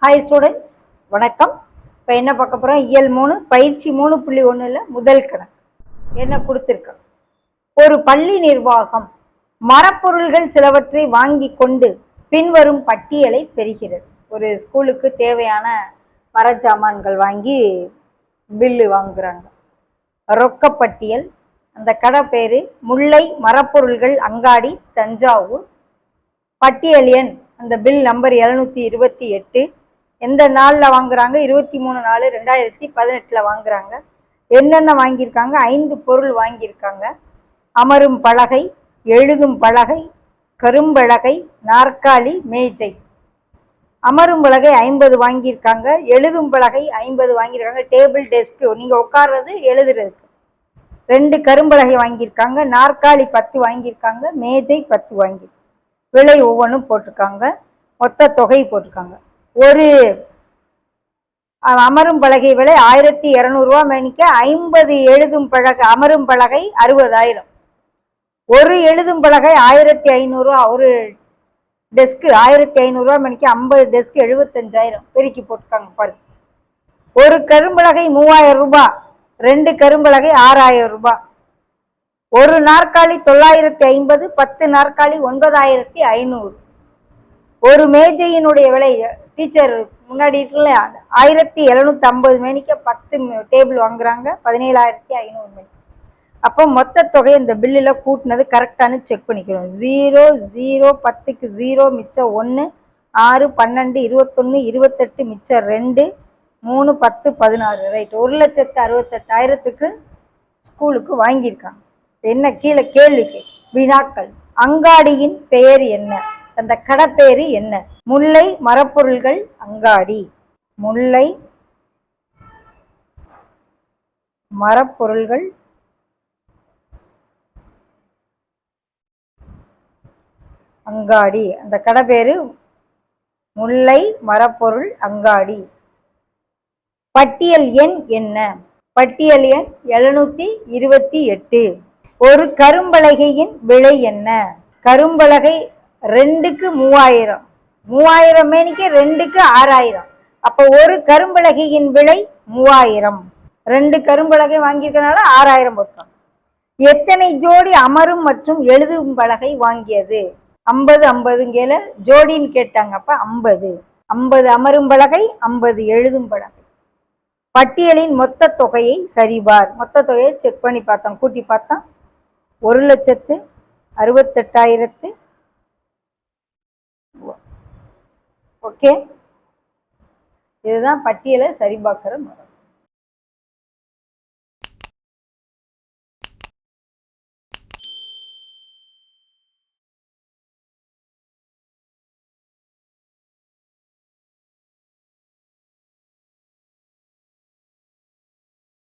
Hi students, வணக்கம். இப்போ என்ன பார்க்க போகிறோம்? இயல் 3 பயிற்சி 3.1 முதல் கணக்கு என்ன கொடுத்துருக்கோம். ஒரு பள்ளி நிர்வாகம் மரப்பொருள்கள் சிலவற்றை வாங்கி கொண்டு பின்வரும் பட்டியலை பெறுகிறது. ஒரு ஸ்கூலுக்கு தேவையான மரச்சாமான்கள் வாங்கி பில்லு வாங்குறாங்க. ரொக்கப்பட்டியல். அந்த கடை பேர் முல்லை மரப்பொருள்கள் அங்காடி, தஞ்சாவூர். பட்டியல் எண் அந்த பில் நம்பர் 728. எந்த நாளில் வாங்குறாங்க? 23/4/2018 வாங்குறாங்க. என்னென்ன வாங்கியிருக்காங்க? 5 பொருள் வாங்கியிருக்காங்க. அமரும் பலகை, எழுதும் பலகை, கரும்பலகை, நாற்காலி, மேஜை. அமரும் பலகை 50 வாங்கியிருக்காங்க. எழுதும் பலகை 50 வாங்கியிருக்காங்க. டேபிள், டெஸ்க், நீங்கள் உட்கார்றது எழுதுறதுக்கு. 2 கரும்பலகை வாங்கியிருக்காங்க. நாற்காலி 10 வாங்கியிருக்காங்க. மேஜை 10 வாங்கியிருக்காங்க. விலை ஒவ்வொன்றும் போட்டிருக்காங்க. மொத்த தொகை போட்டிருக்காங்க. ஒரு அமரும் பலகை விலை 1200 ரூபா மேனிக்க 50 எழுதும் பலகை அமரும் பலகை 60,000. ஒரு எழுதும் பலகை 1500 ரூபா. ஒரு டெஸ்க்கு 1500 ரூபா மேனிக்க 50 டெஸ்க் 75,000 பெருக்கி போட்டிருக்காங்க பாருங்க. ஒரு கரும்பலகை 3000 ரூபாய். 2 கரும்பலகை 6000 ரூபாய். ஒரு நாற்காலி 950, 10 நாற்காலி 9500. ஒரு மேஜையினுடைய விலை டீச்சர் முன்னாடி இருக்குல்ல 1750 மேனிக்க 10 டேபிள் வாங்குறாங்க. 17,500 மேனிக்க. அப்போ மொத்த தொகை இந்த பில்லில் கூட்டினது கரெக்டானு செக் பண்ணிக்கிறோம். 0 0 10க்கு 0 மிச்சம் 1 6 12 21 28 மிச்சம் 2 3 10 16. ரைட். 1,68,000க்கு ஸ்கூலுக்கு வாங்கியிருக்காங்க. என்ன கீழே கேள்விக்கு வினாக்கள். அங்காடியின் பெயர் என்ன? அந்த கடை பேரு என்ன? முல்லை மரப்பொருள்கள் அங்காடி. முல்லை மரப்பொருள்கள் அங்காடி. அந்த கடை பேரு முல்லை மரப்பொருள் அங்காடி. பட்டியல் எண் என்ன? பட்டியல் எண் 728. ஒரு கரும்பலகையின் விலை என்ன? கரும்பலகை 2க்கு 3000. 3000 மேனிக்கு 2க்கு 6000. அப்போ ஒரு கரும்பலகையின் விலை 3000. 2 கரும்பலகை வாங்கியிருக்கனால 6000 போட்டோம். எத்தனை ஜோடி அமரும் மற்றும் எழுதும் பலகை வாங்கியது? 50 50ங்கேல ஜோடின்னு கேட்டாங்க. அப்ப 50 50 அமரும் பலகை, 50 எழுதும் பலகை. பட்டியலின் மொத்த தொகையை சரிபார். மொத்த தொகையை செக் பண்ணி பார்த்தோம், கூட்டி பார்த்தோம். 1,68,000. ஓகே, இதுதான் பட்டியலை சரிபார்க்கிற முறை.